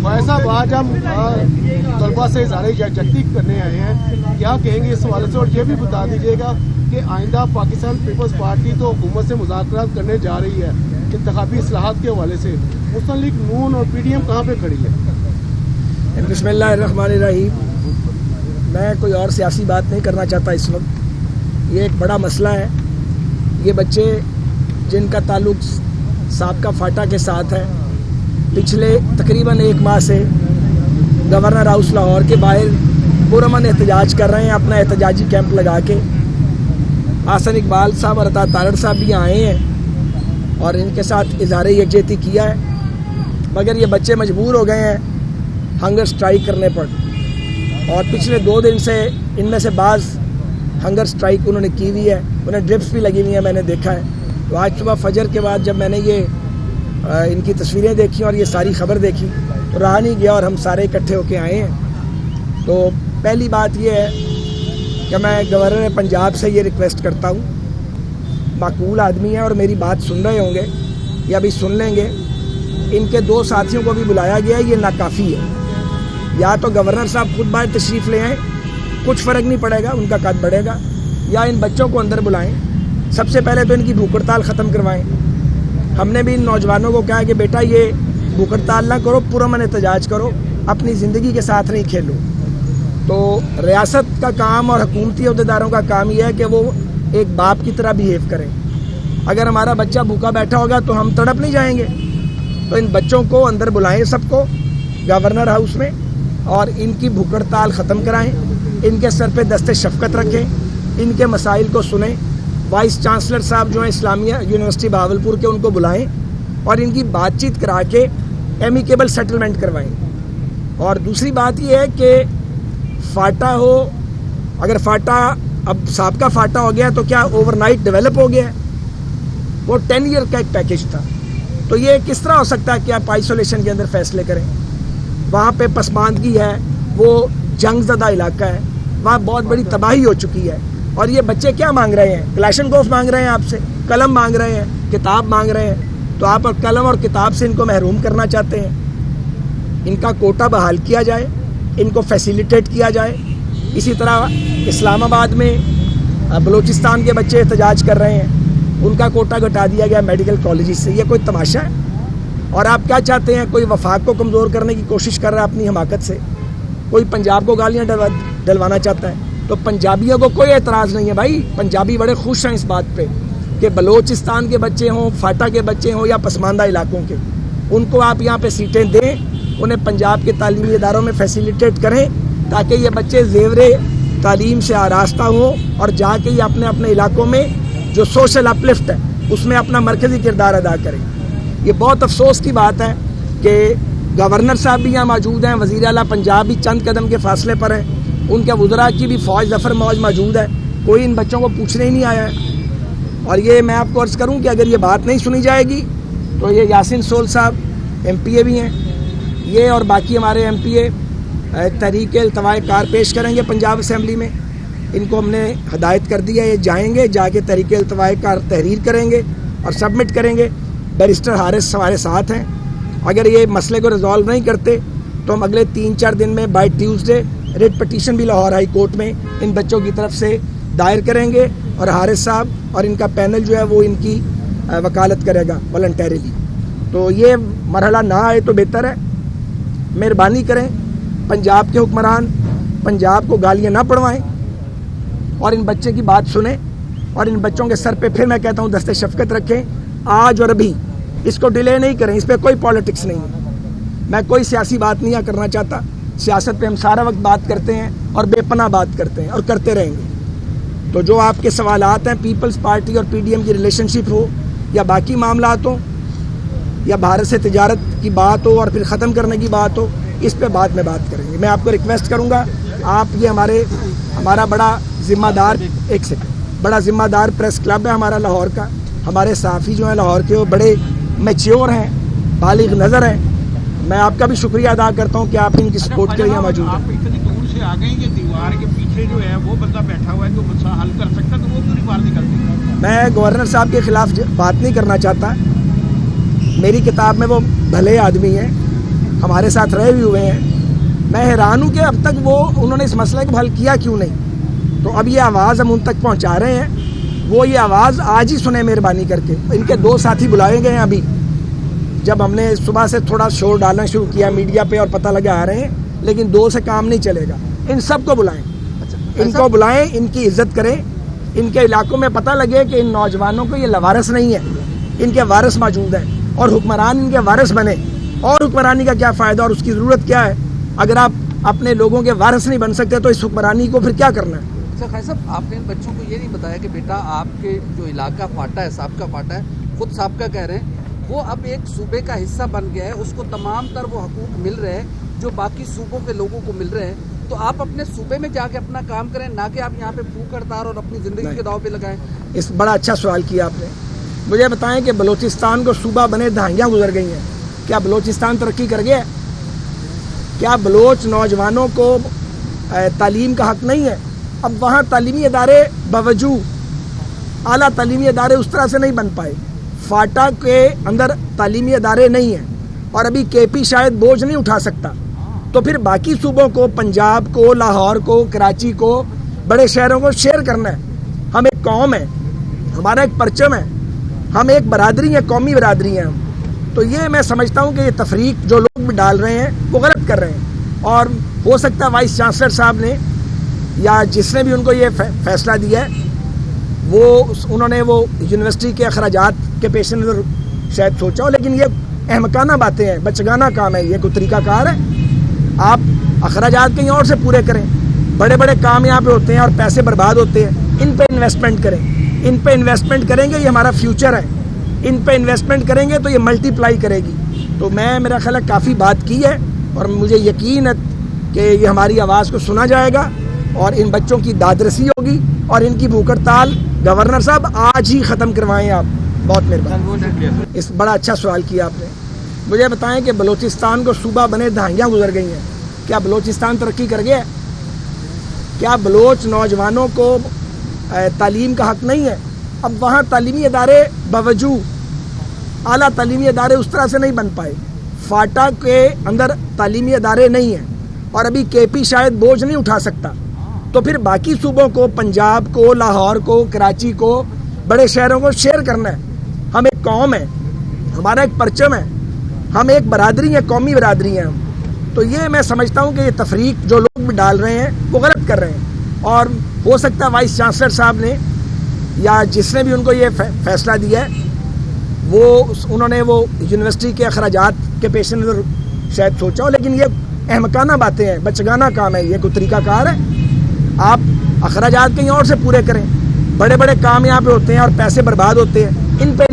فائز صاحب آج ہم طلبا سے اظہار یکجہتی کرنے آئے ہیں، کیا کہیں گے اس حوالے سے؟ اور یہ بھی بتا دیجیے گا کہ آئندہ پاکستان پیپلز پارٹی تو حکومت سے مذاکرات کرنے جا رہی ہے انتخابی اصلاحات کے حوالے سے، مسلم لیگ نون اور پی ڈی ایم کہاں پہ کھڑی ہے؟ بسم اللہ الرحمن الرحیم۔ میں کوئی اور سیاسی بات نہیں کرنا چاہتا اس وقت، یہ ایک بڑا مسئلہ ہے۔ یہ بچے جن کا تعلق سابقہ فاٹا کے ساتھ ہے، پچھلے تقریباً 1 ماہ سے گورنر ہاؤس لاہور کے باہر پرامن احتجاج کر رہے ہیں، اپنا احتجاجی کیمپ لگا کے۔ حسن اقبال صاحب اور عطا تارڑ صاحب بھی آئے ہیں اور ان کے ساتھ اظہار یکجہتی کیا ہے، مگر یہ بچے مجبور ہو گئے ہیں ہنگر سٹرائک کرنے پر، اور پچھلے 2 دن سے ان میں سے بعض ہنگر سٹرائک انہوں نے کی ہوئی ہے، انہیں ڈرپس بھی لگی ہوئی ہیں، میں نے دیکھا ہے۔ تو آج صبح فجر کے بعد جب میں نے یہ ان کی تصویریں دیکھی اور یہ ساری خبر دیکھی تو رہا نہیں گیا، اور ہم سارے اکٹھے ہو کے آئے ہیں۔ تو پہلی بات یہ ہے کہ میں گورنر پنجاب سے یہ ریکویسٹ کرتا ہوں، معقول آدمی ہے اور میری بات سن رہے ہوں گے یا بھی سن لیں گے، ان کے 2 ساتھیوں کو بھی بلایا گیا ہے، یہ ناکافی ہے۔ یا تو گورنر صاحب خود باہر تشریف لے آئیں، کچھ فرق نہیں پڑے گا، ان کا قد بڑھے گا، یا ان بچوں کو اندر بلائیں۔ سب سے پہلے تو ان کی بھوک ہڑتال ختم کروائیں۔ ہم نے بھی ان نوجوانوں کو کہا کہ بیٹا یہ بھوک ہڑتال نہ کرو، پرامن احتجاج کرو، اپنی زندگی کے ساتھ نہیں کھیلو۔ تو ریاست کا کام اور حکومتی عہدیداروں کا کام یہ ہے کہ وہ ایک باپ کی طرح بیہیو کریں۔ اگر ہمارا بچہ بھوکا بیٹھا ہوگا تو ہم تڑپ نہیں جائیں گے؟ تو ان بچوں کو اندر بلائیں، سب کو گورنر ہاؤس میں، اور ان کی بھوک ہڑتال ختم کرائیں، ان کے سر پہ دست شفقت رکھیں، ان کے مسائل کو سنیں۔ وائس چانسلر صاحب جو ہیں اسلامیہ یونیورسٹی بہاولپور کے، ان کو بلائیں اور ان کی بات چیت کرا کے ایمیکیبل سیٹلمنٹ کروائیں۔ اور دوسری بات یہ ہے کہ فاٹا ہو، اگر فاٹا اب سابقہ فاٹا ہو گیا تو کیا اوور نائٹ ڈیولپ ہو گیا ہے؟ وہ 10 ایئر کا ایک پیکیج تھا، تو یہ کس طرح ہو سکتا ہے کہ آپ آئسولیشن کے اندر فیصلے کریں؟ وہاں پہ پسماندگی ہے، وہ جنگ زدہ علاقہ ہے، وہاں بہت بڑی تباہی ہو چکی ہے، اور یہ بچے کیا مانگ رہے ہیں؟ کلاشنکوف مانگ رہے ہیں آپ سے، قلم مانگ رہے ہیں، کتاب مانگ رہے ہیں، تو آپ قلم اور کتاب سے ان کو محروم کرنا چاہتے ہیں۔ ان کا کوٹا بحال کیا جائے، ان کو فیسیلیٹیٹ کیا جائے۔ اسی طرح اسلام آباد میں بلوچستان کے بچے احتجاج کر رہے ہیں، ان کا کوٹا گھٹا دیا گیا میڈیکل کالجز سے۔ یہ کوئی تماشا ہے؟ اور آپ کیا چاہتے ہیں؟ کوئی وفاق کو کمزور کرنے کی کوشش کر رہا ہے اپنی حماقت سے، کوئی پنجاب کو گالیاں ڈلوانا چاہتا ہے۔ تو پنجابیوں کو کوئی اعتراض نہیں ہے بھائی، پنجابی بڑے خوش ہیں اس بات پہ کہ بلوچستان کے بچے ہوں، فاٹا کے بچے ہوں یا پسماندہ علاقوں کے، ان کو آپ یہاں پہ سیٹیں دیں، انہیں پنجاب کے تعلیمی اداروں میں فیسیلیٹیٹ کریں، تاکہ یہ بچے زیور تعلیم سے آراستہ ہوں اور جا کے یہ اپنے اپنے علاقوں میں جو سوشل اپلفٹ ہے اس میں اپنا مرکزی کردار ادا کریں۔ یہ بہت افسوس کی بات ہے کہ گورنر صاحب بھی یہاں موجود ہیں، وزیر اعلیٰ پنجاب بھی چند قدم کے فاصلے پر ہیں، ان کے وزراء کی بھی فوج ظفر موج موجود ہے، کوئی ان بچوں کو پوچھنے ہی نہیں آیا ہے۔ اور یہ میں آپ کو عرض کروں کہ اگر یہ بات نہیں سنی جائے گی تو یہ یاسین سول صاحب MP بھی ہیں، یہ اور باقی ہمارے MP تحریک التواء کار پیش کریں گے پنجاب اسمبلی میں۔ ان کو ہم نے ہدایت کر دی ہے، یہ جائیں گے، جا کے تحریک التواء کار تحریر کریں گے اور سبمٹ کریں گے۔ بیرسٹر حارث ہمارے ساتھ ہیں، اگر یہ مسئلے کو ریزالو نہیں کرتے تو ہم اگلے 3-4 دن میں بائی ٹیوزڈے ریٹ پٹیشن بھی لاہور ہائی کورٹ میں ان بچوں کی طرف سے دائر کریں گے، اور حارث صاحب اور ان کا پینل جو ہے وہ ان کی وکالت کرے گا والنٹیریلی۔ تو یہ مرحلہ نہ آئے تو بہتر ہے۔ مہربانی کریں، پنجاب کے حکمران پنجاب کو گالیاں نہ پڑھوائیں اور ان بچے کی بات سنیں، اور ان بچوں کے سر پہ پھر میں کہتا ہوں دست شفقت رکھیں آج اور ابھی، اس کو ڈیلے نہیں کریں۔ اس پہ کوئی پالیٹکس نہیں ہے، میں کوئی سیاسی بات نہیں کرنا چاہتا، سیاست پہ ہم سارا وقت بات کرتے ہیں اور بے پناہ بات کرتے ہیں اور کرتے رہیں گے۔ تو جو آپ کے سوالات ہیں پیپلز پارٹی اور PDM کی ریلیشن شپ ہو یا باقی معاملات ہوں یا بھارت سے تجارت کی بات ہو اور پھر ختم کرنے کی بات ہو، اس پہ بعد میں بات کریں گے۔ میں آپ کو ریکویسٹ کروں گا، آپ یہ ہمارا بڑا ذمہ دار پریس کلب ہے ہمارا لاہور کا، ہمارے صحافی جو ہیں لاہور کے وہ بڑے میچیور ہیں، بالغ نظر ہیں۔ میں آپ کا بھی شکریہ ادا کرتا ہوں کہ آپ ان کی سپورٹ کے لیے موجود ہیں۔ آپ اتنی دور سے آ گئے کہ دیوار کے پیچھے جو ہے وہ بندہ بیٹھا ہوا ہے تو مسئلہ حل کر سکتا، تو وہ کیوں نہیں باہر نکلتے؟ میں گورنر صاحب کے خلاف بات نہیں کرنا چاہتا، میری کتاب میں وہ بھلے آدمی ہیں، ہمارے ساتھ رہے بھی ہوئے ہیں. میں حیران ہوں کہ اب تک انہوں نے اس مسئلے کو حل کیا کیوں نہیں. تو اب یہ آواز ہم ان تک پہنچا رہے ہیں, وہ یہ آواز آج ہی سنیں مہربانی کر کے. ان کے 2 ساتھی بلائے گئے ہیں ابھی, جب ہم نے صبح سے تھوڑا شور ڈالنا شروع کیا میڈیا پہ اور پتہ لگا آ رہے ہیں, لیکن 2 سے کام نہیں چلے گا. ان سب کو بلائیں, ان کو بلائیں, ان کی عزت کریں. ان کے علاقوں میں پتہ لگے کہ ان نوجوانوں کو یہ لوارث نہیں ہے, ان کے وارث موجود ہیں, اور حکمران ان کے وارث بنے. اور حکمرانی کا کیا فائدہ اور اس کی ضرورت کیا ہے؟ اگر آپ اپنے لوگوں کے وارث نہیں بن سکتے تو اس حکمرانی کو پھر کیا کرنا ہے؟ اچھا خیر صاحب, آپ نے ان بچوں کو یہ نہیں بتایا کہ بیٹا آپ کے جو علاقہ فاٹا ہے, سابقہ فاٹا ہے, خود سابقہ کہہ رہے ہیں, وہ اب ایک صوبے کا حصہ بن گیا ہے, اس کو تمام تر وہ حقوق مل رہے ہیں جو باقی صوبوں کے لوگوں کو مل رہے ہیں. تو آپ اپنے صوبے میں جا کے اپنا کام کریں, نہ کہ آپ یہاں پہ بھوک ہڑتال اور اپنی زندگی کے داؤ پہ لگائیں. اس بڑا اچھا سوال کیا آپ نے. مجھے بتائیں کہ بلوچستان کو صوبہ بنے دہائیاں گزر گئی ہیں, کیا بلوچستان ترقی کر گیا ہے؟ کیا بلوچ نوجوانوں کو تعلیم کا حق نہیں ہے؟ اب وہاں تعلیمی ادارے باوجود اعلیٰ تعلیمی ادارے اس طرح سے نہیں بن پائے. فاٹا کے اندر تعلیمی ادارے نہیں ہیں, اور ابھی کے پی شاید بوجھ نہیں اٹھا سکتا. تو پھر باقی صوبوں کو, پنجاب کو, لاہور کو, کراچی کو, بڑے شہروں کو شیئر کرنا ہے. ہم ایک قوم ہے, ہمارا ایک پرچم ہے, ہم ایک برادری ہیں, قومی برادری ہیں. تو یہ میں سمجھتا ہوں کہ یہ تفریق جو لوگ بھی ڈال رہے ہیں وہ غلط کر رہے ہیں. اور ہو سکتا ہے وائس چانسلر صاحب نے یا جس نے بھی ان کو یہ فیصلہ دیا ہے انہوں نے وہ یونیورسٹی کے اخراجات کے پیش نظر شاید سوچا ہو, لیکن یہ احمقانہ باتیں ہیں, بچگانہ کام ہے. یہ کوئی طریقہ کار ہے؟ آپ اخراجات کہیں اور سے پورے کریں. بڑے بڑے کام یہاں پہ ہوتے ہیں اور پیسے برباد ہوتے ہیں. ان پہ انویسٹمنٹ کریں, ان پہ انویسٹمنٹ کریں گے, یہ ہمارا فیوچر ہے. ان پہ انویسٹمنٹ کریں گے تو یہ ملٹی پلائی کرے گی. تو میرا خیال ہے کافی بات کی ہے, اور مجھے یقین ہے کہ یہ ہماری آواز کو سنا جائے گا, اور ان بچوں کی دادرسی ہوگی, اور ان کی بھوک ہڑتال گورنر صاحب آج ہی ختم کروائیں آپ. بہت مہربانی. اس بڑا اچھا سوال کیا آپ نے. مجھے بتائیں کہ بلوچستان کو صوبہ بنے دہائیاں گزر گئی ہیں, کیا بلوچستان ترقی کر گیا ہے؟ کیا بلوچ نوجوانوں کو تعلیم کا حق نہیں ہے؟ اب وہاں تعلیمی ادارے باوجود اعلیٰ تعلیمی ادارے اس طرح سے نہیں بن پائے. فاٹا کے اندر تعلیمی ادارے نہیں ہیں, اور ابھی کے پی شاید بوجھ نہیں اٹھا سکتا. تو پھر باقی صوبوں کو, پنجاب کو, لاہور کو, کراچی کو, بڑے شہروں کو شیئر کرنا ہے. ہم ایک قوم ہے, ہمارا ایک پرچم ہے, ہم ایک برادری ہیں, قومی برادری ہیں. تو یہ میں سمجھتا ہوں کہ یہ تفریق جو لوگ بھی ڈال رہے ہیں وہ غلط کر رہے ہیں. اور ہو سکتا ہے وائس چانسلر صاحب نے یا جس نے بھی ان کو یہ فیصلہ دیا ہے انہوں نے وہ یونیورسٹی کے اخراجات کے پیش نظر شاید سوچا ہو, لیکن یہ احمقانہ باتیں ہیں, بچگانہ کام ہے. یہ کوئی طریقہ کار ہے؟ آپ اخراجات کہیں اور سے پورے کریں. بڑے بڑے کام یہاں پہ ہوتے ہیں اور پیسے برباد ہوتے ہیں. ان پہ